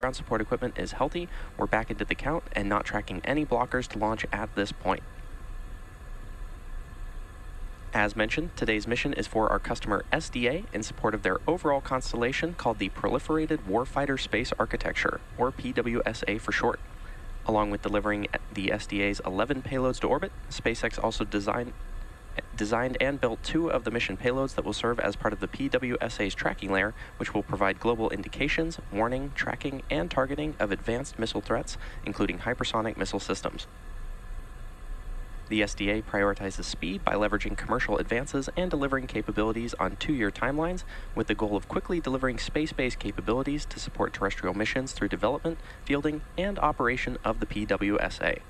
ground support equipment is healthy, we're back into the count and not tracking any blockers to launch at this point. As mentioned, today's mission is for our customer SDA in support of their overall constellation called the Proliferated Warfighter Space Architecture, or PWSA for short. Along with delivering the SDA's 11 payloads to orbit, SpaceX also designed and built 2 of the mission payloads that will serve as part of the PWSA's tracking layer, which will provide global indications, warning, tracking, and targeting of advanced missile threats, including hypersonic missile systems. The SDA prioritizes speed by leveraging commercial advances and delivering capabilities on 2-year timelines, with the goal of quickly delivering space-based capabilities to support terrestrial missions through development, fielding, and operation of the PWSA.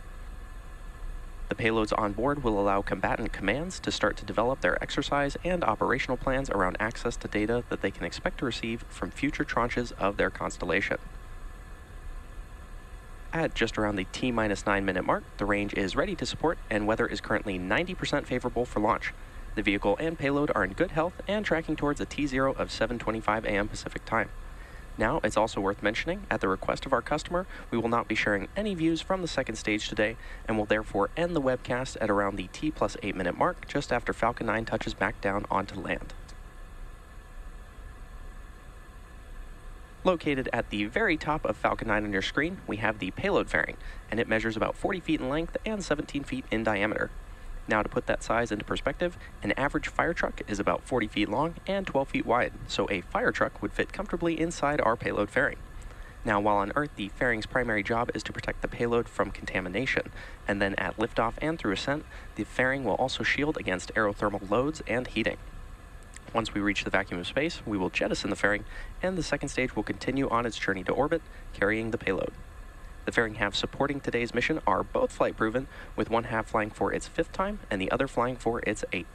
The payloads on board will allow combatant commands to start to develop their exercise and operational plans around access to data that they can expect to receive from future tranches of their constellation. At just around the T-minus 9-minute mark, the range is ready to support and weather is currently 90% favorable for launch. The vehicle and payload are in good health and tracking towards a T0 of 7:25 a.m. Pacific time. Now, it's also worth mentioning, at the request of our customer, we will not be sharing any views from the second stage today and will therefore end the webcast at around the T+8-minute mark just after Falcon 9 touches back down onto land. Located at the very top of Falcon 9 on your screen, we have the payload fairing, and it measures about 40 feet in length and 17 feet in diameter. Now, to put that size into perspective, an average fire truck is about 40 feet long and 12 feet wide, so a fire truck would fit comfortably inside our payload fairing. Now, while on Earth, the fairing's primary job is to protect the payload from contamination, and then at liftoff and through ascent, the fairing will also shield against aerothermal loads and heating. Once we reach the vacuum of space, we will jettison the fairing, and the second stage will continue on its journey to orbit, carrying the payload. The fairing halves supporting today's mission are both flight-proven, with one half flying for its 5th time and the other flying for its 8th.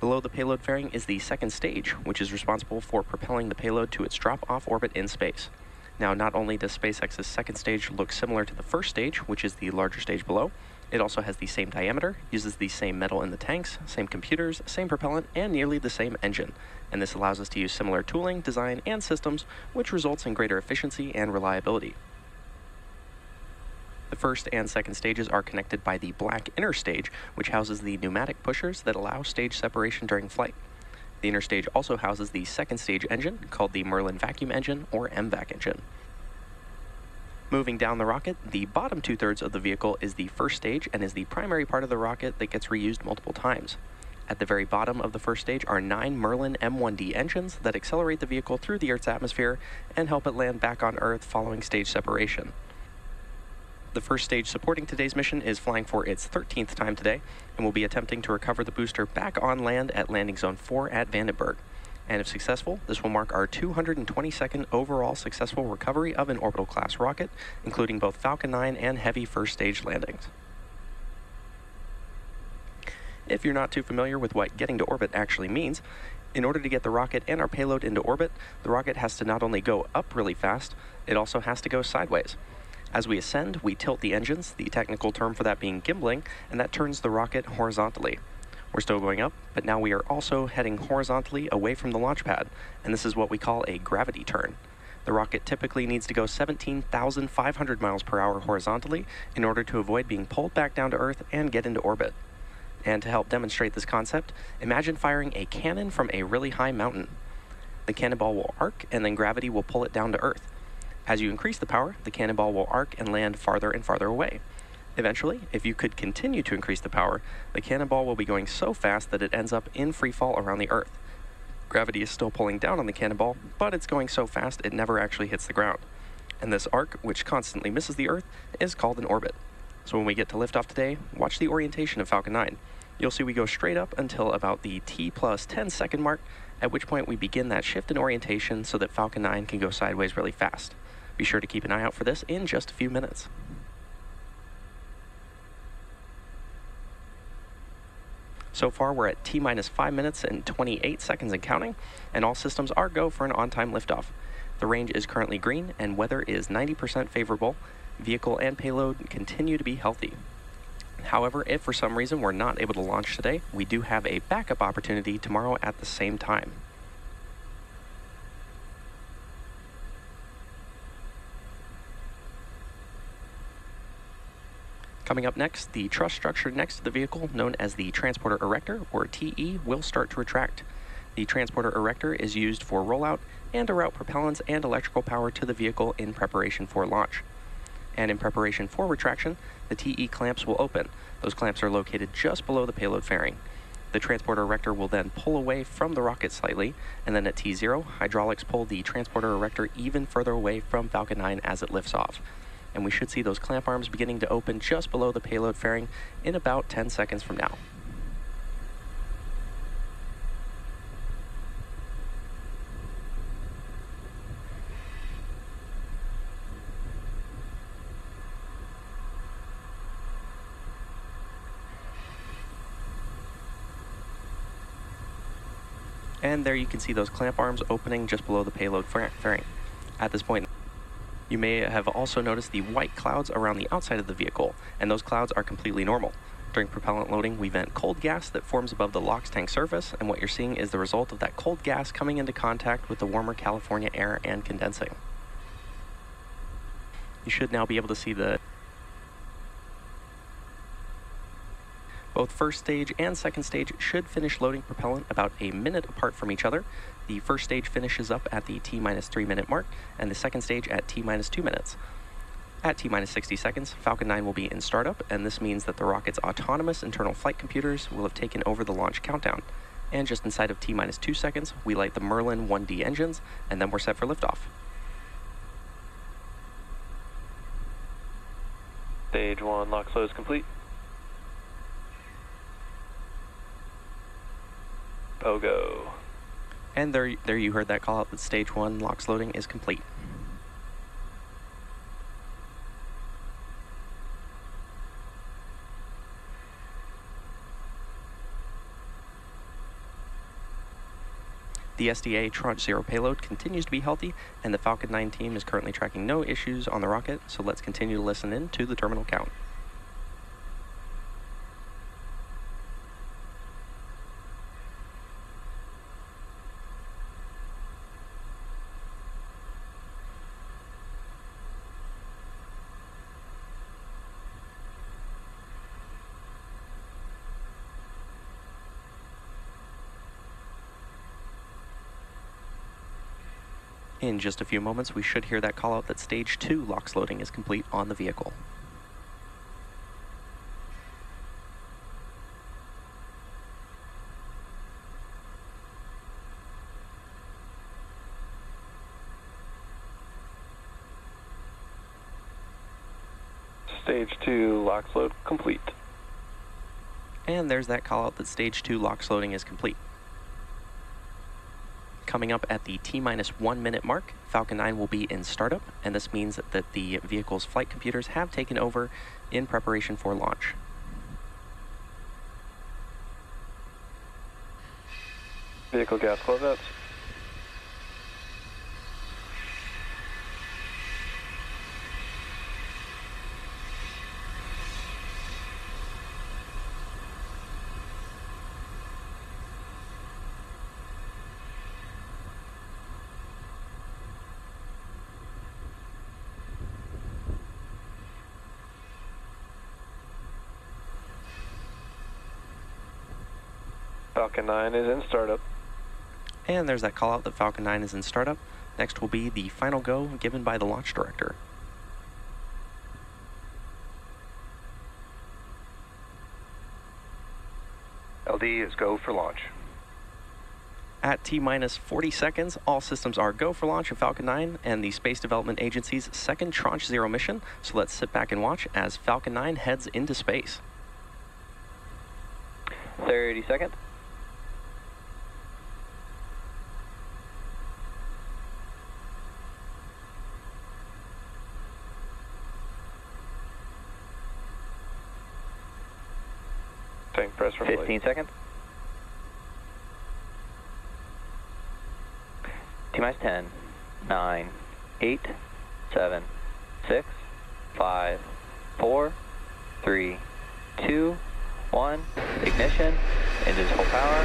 Below the payload fairing is the second stage, which is responsible for propelling the payload to its drop-off orbit in space. Now, not only does SpaceX's second stage look similar to the first stage, which is the larger stage below, it also has the same diameter, uses the same metal in the tanks, same computers, same propellant, and nearly the same engine. And this allows us to use similar tooling, design, and systems, which results in greater efficiency and reliability. The first and second stages are connected by the black inner stage, which houses the pneumatic pushers that allow stage separation during flight. The inner stage also houses the second stage engine, called the Merlin vacuum engine, or MVAC engine. Moving down the rocket, the bottom 2/3 of the vehicle is the first stage and is the primary part of the rocket that gets reused multiple times. At the very bottom of the first stage are 9 Merlin M1D engines that accelerate the vehicle through the Earth's atmosphere and help it land back on Earth following stage separation. The first stage supporting today's mission is flying for its 13th time today and will be attempting to recover the booster back on land at Landing Zone 4 at Vandenberg. And if successful, this will mark our 222nd overall successful recovery of an orbital-class rocket, including both Falcon 9 and Heavy first-stage landings. If you're not too familiar with what getting to orbit actually means, in order to get the rocket and our payload into orbit, the rocket has to not only go up really fast, it also has to go sideways. As we ascend, we tilt the engines, the technical term for that being gimbling, and that turns the rocket horizontally. We're still going up, but now we are also heading horizontally away from the launch pad, and this is what we call a gravity turn. The rocket typically needs to go 17,500 miles per hour horizontally in order to avoid being pulled back down to Earth and get into orbit. And to help demonstrate this concept, imagine firing a cannon from a really high mountain. The cannonball will arc, and then gravity will pull it down to Earth. As you increase the power, the cannonball will arc and land farther and farther away. Eventually, if you could continue to increase the power, the cannonball will be going so fast that it ends up in free fall around the Earth. Gravity is still pulling down on the cannonball, but it's going so fast it never actually hits the ground. And this arc, which constantly misses the Earth, is called an orbit. So when we get to liftoff today, watch the orientation of Falcon 9. You'll see we go straight up until about the T+10 second mark, at which point we begin that shift in orientation so that Falcon 9 can go sideways really fast. Be sure to keep an eye out for this in just a few minutes. So far, we're at T-minus 5 minutes and 28 seconds and counting, and all systems are go for an on-time liftoff. The range is currently green, and weather is 90% favorable. Vehicle and payload continue to be healthy. However, if for some reason we're not able to launch today, we do have a backup opportunity tomorrow at the same time. Coming up next, the truss structure next to the vehicle, known as the transporter erector, or TE, will start to retract. The transporter erector is used for rollout and to route propellants and electrical power to the vehicle in preparation for launch. And in preparation for retraction, the TE clamps will open. Those clamps are located just below the payload fairing. The transporter erector will then pull away from the rocket slightly, and then at T0, hydraulics pull the transporter erector even further away from Falcon 9 as it lifts off. And we should see those clamp arms beginning to open just below the payload fairing in about 10 seconds from now. And there you can see those clamp arms opening just below the payload fairing. At this point, you may have also noticed the white clouds around the outside of the vehicle, and those clouds are completely normal. During propellant loading, we vent cold gas that forms above the LOX tank surface, and what you're seeing is the result of that cold gas coming into contact with the warmer California air and condensing. You should now be able to see both first stage and second stage should finish loading propellant about a minute apart from each other. The first stage finishes up at the T-3 minute mark, and the second stage at T-2 minutes. At T-minus 60 seconds, Falcon 9 will be in startup, and this means that the rocket's autonomous internal flight computers will have taken over the launch countdown. And just inside of T-minus 2 seconds, we light the Merlin 1D engines, and then we're set for liftoff. Stage 1 LOX load is complete. Pogo. And there you heard that call out that Stage 1 LOX loading is complete. The SDA Tranche 0 payload continues to be healthy, and the Falcon 9 team is currently tracking no issues on the rocket, so let's continue to listen in to the terminal count. In just a few moments, we should hear that call out that Stage 2 LOX loading is complete on the vehicle. Stage 2 LOX load complete. And there's that call out that Stage 2 LOX loading is complete. Coming up at the T-minus 1 minute mark, Falcon 9 will be in startup, and this means that the vehicle's flight computers have taken over in preparation for launch. Vehicle gas closeouts. Falcon 9 is in startup. And there's that call out that Falcon 9 is in startup. Next will be the final go given by the launch director. LD is go for launch. At T-minus 40 seconds, all systems are go for launch of Falcon 9 and the Space Development Agency's second Tranche 0 mission. So let's sit back and watch as Falcon 9 heads into space. 30 seconds. Tank press from 15 seconds. T-minus 10, 9, 8, 7, 6, 5, 4, 3, 2, 1. Ignition, engines full power,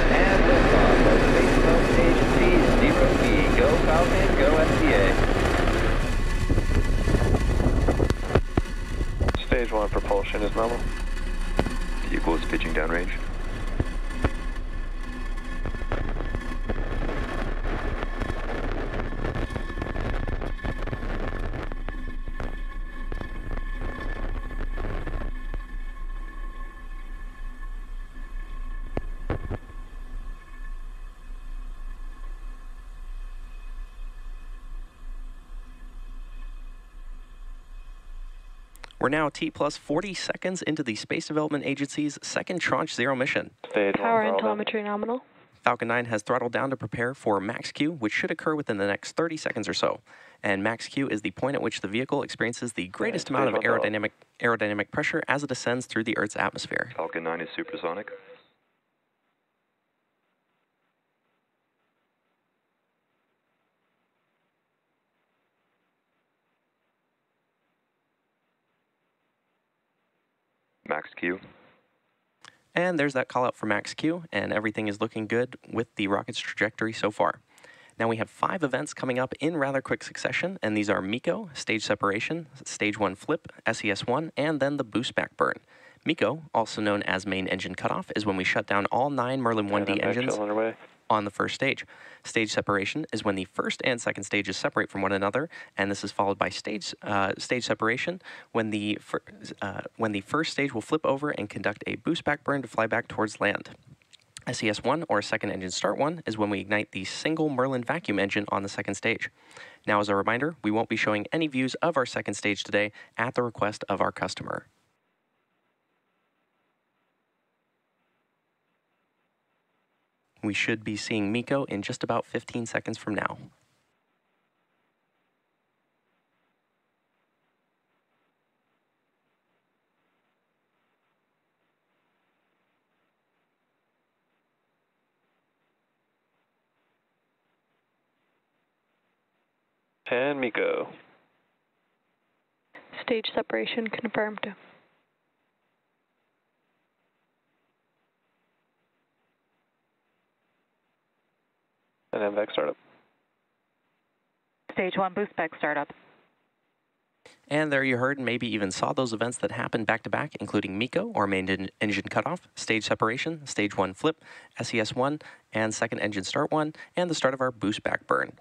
and liftoff of Space Development Agency 0B. Go Falcon, go SDA. Stage Stage 1 propulsion is normal. Vehicle is pitching downrange. We're now T plus 40 seconds into the Space Development Agency's second Tranche 0 mission. Stage 1 Power and throttle down. telemetry nominal. Falcon 9 has throttled down to prepare for max Q, which should occur within the next 30 seconds or so. And max Q is the point at which the vehicle experiences the greatest amount of aerodynamic pressure as it ascends through the Earth's atmosphere. Falcon 9 is supersonic. Max Q. And there's that call out for max Q, and everything is looking good with the rocket's trajectory so far. Now we have 5 events coming up in rather quick succession, and these are MECO, stage separation, stage 1 flip, SES1, and then the boost back burn. MECO, also known as main engine cutoff, is when we shut down all 9 Merlin 1D engines on the first stage. Stage separation is when the first and second stages separate from one another, and this is followed by stage separation when the first stage will flip over and conduct a boost back burn to fly back towards land. SES1, or second engine start 1, is when we ignite the single Merlin vacuum engine on the second stage. Now, as a reminder, we won't be showing any views of our second stage today at the request of our customer. We should be seeing MECO in just about 15 seconds from now. And MECO. Stage separation confirmed. And MVAC startup. Stage 1 boost back startup. And there you heard and maybe even saw those events that happened back to back, including MECO, or main engine cutoff, stage separation, stage 1 flip, SES1, and second engine start 1, and the start of our boost back burn.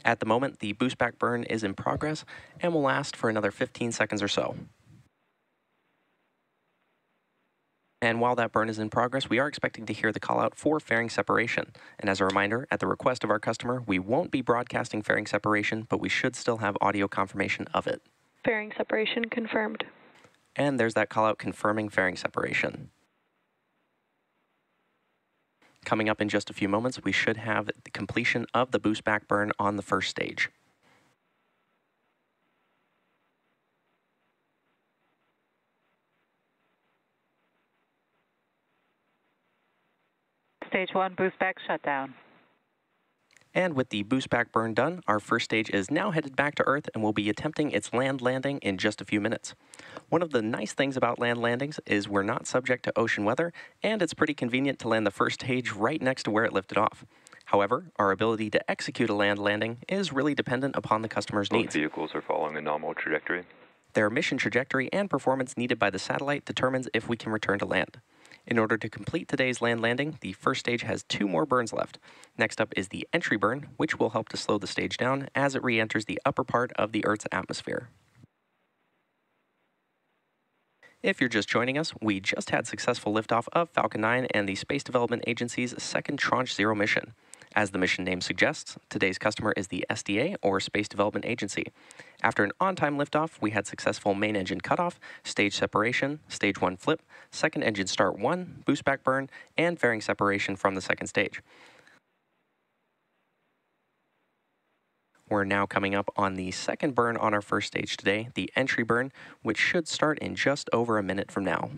At the moment, the boost back burn is in progress and will last for another 15 seconds or so. And while that burn is in progress, we are expecting to hear the call out for fairing separation. And as a reminder, at the request of our customer, we won't be broadcasting fairing separation, but we should still have audio confirmation of it. Fairing separation confirmed. And there's that call out confirming fairing separation. Coming up in just a few moments, we should have the completion of the boost back burn on the first stage. Stage 1 boost back shutdown. And with the boost back burn done, our first stage is now headed back to Earth and will be attempting its land landing in just a few minutes. One of the nice things about land landings is we're not subject to ocean weather, and it's pretty convenient to land the first stage right next to where it lifted off. However, our ability to execute a land landing is really dependent upon the customer's needs. Both vehicles are following a nominal trajectory. Their mission trajectory and performance needed by the satellite determines if we can return to land. In order to complete today's land landing, the first stage has 2 more burns left. Next up is the entry burn, which will help to slow the stage down as it re-enters the upper part of the Earth's atmosphere. If you're just joining us, we just had successful liftoff of Falcon 9 and the Space Development Agency's second Tranche 0 mission. As the mission name suggests, today's customer is the SDA, or Space Development Agency. After an on-time liftoff, we had successful main engine cutoff, stage separation, stage 1 flip, second engine start 1, boost back burn, and fairing separation from the second stage. We're now coming up on the second burn on our first stage today, the entry burn, which should start in just over a minute from now.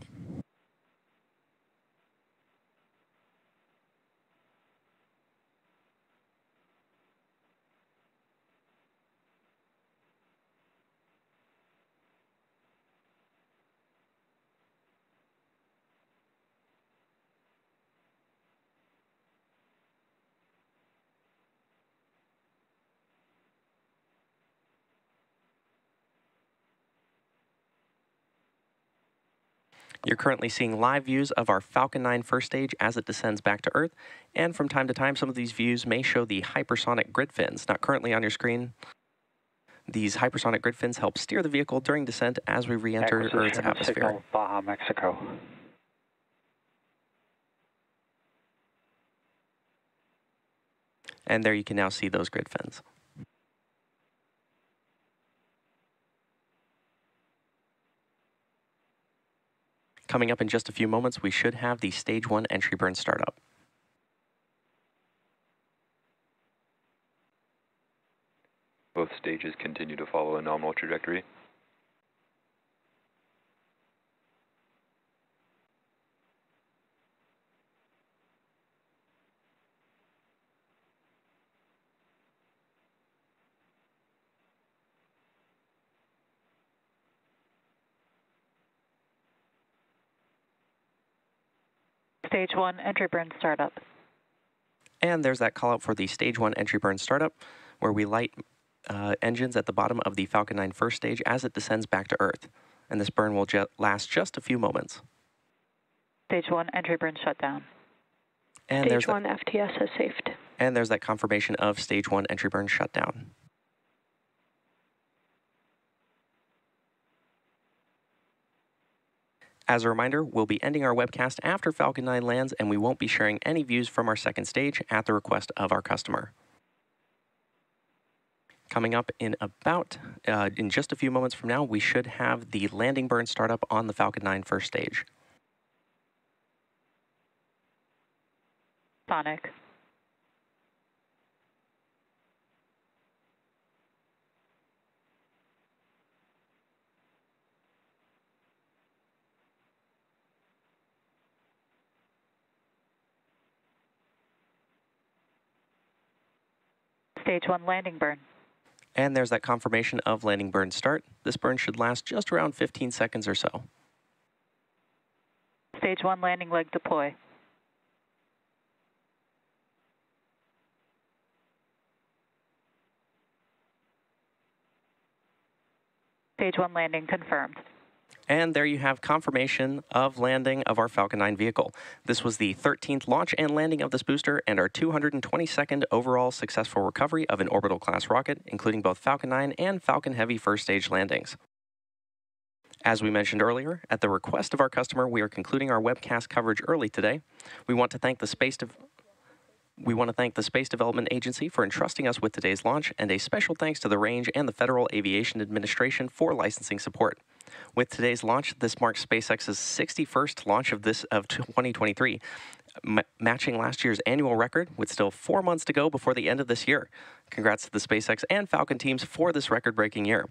You're currently seeing live views of our Falcon 9 first stage as it descends back to Earth, and from time to time, some of these views may show the hypersonic grid fins. Not currently on your screen. These hypersonic grid fins help steer the vehicle during descent as we re-enter Earth's atmosphere. Signal, Baja, Mexico. And there you can now see those grid fins. Coming up in just a few moments, we should have the Stage 1 entry burn startup. Both stages continue to follow a nominal trajectory. Stage 1 entry burn startup. And there's that call out for the Stage 1 entry burn startup, where we light engines at the bottom of the Falcon 9 first stage as it descends back to Earth. And this burn will last just a few moments. Stage 1 entry burn shutdown. And Stage 1 FTS has safed. And there's that confirmation of Stage 1 entry burn shutdown. As a reminder, we'll be ending our webcast after Falcon 9 lands, and we won't be sharing any views from our second stage at the request of our customer. Coming up in in just a few moments from now, we should have the landing burn startup on the Falcon 9 first stage. Sonic. Stage 1 landing burn. And there's that confirmation of landing burn start. This burn should last just around 15 seconds or so. Stage 1 landing leg deploy. Stage 1 landing confirmed. And there you have confirmation of landing of our Falcon 9 vehicle. This was the 13th launch and landing of this booster and our 222nd overall successful recovery of an orbital class rocket, including both Falcon 9 and Falcon Heavy first stage landings. As we mentioned earlier, at the request of our customer, we are concluding our webcast coverage early today. We want to thank the Space Development Agency for entrusting us with today's launch, and a special thanks to the Range and the Federal Aviation Administration for licensing support. With today's launch, this marks SpaceX's 61st launch of 2023, matching last year's annual record with still 4 months to go before the end of this year. Congrats to the SpaceX and Falcon teams for this record-breaking year.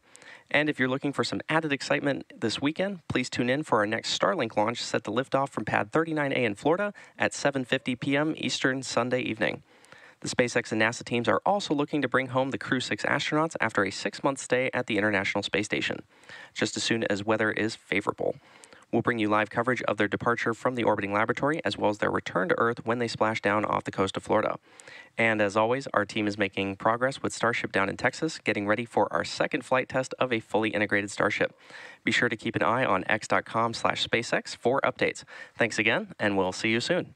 And if you're looking for some added excitement this weekend, please tune in for our next Starlink launch set to lift off from Pad 39A in Florida at 7:50 p.m. Eastern Sunday evening. The SpaceX and NASA teams are also looking to bring home the Crew 6 astronauts after a 6-month stay at the International Space Station, just as soon as weather is favorable. We'll bring you live coverage of their departure from the orbiting laboratory, as well as their return to Earth when they splash down off the coast of Florida. And as always, our team is making progress with Starship down in Texas, getting ready for our second flight test of a fully integrated Starship. Be sure to keep an eye on x.com/SpaceX for updates. Thanks again, and we'll see you soon.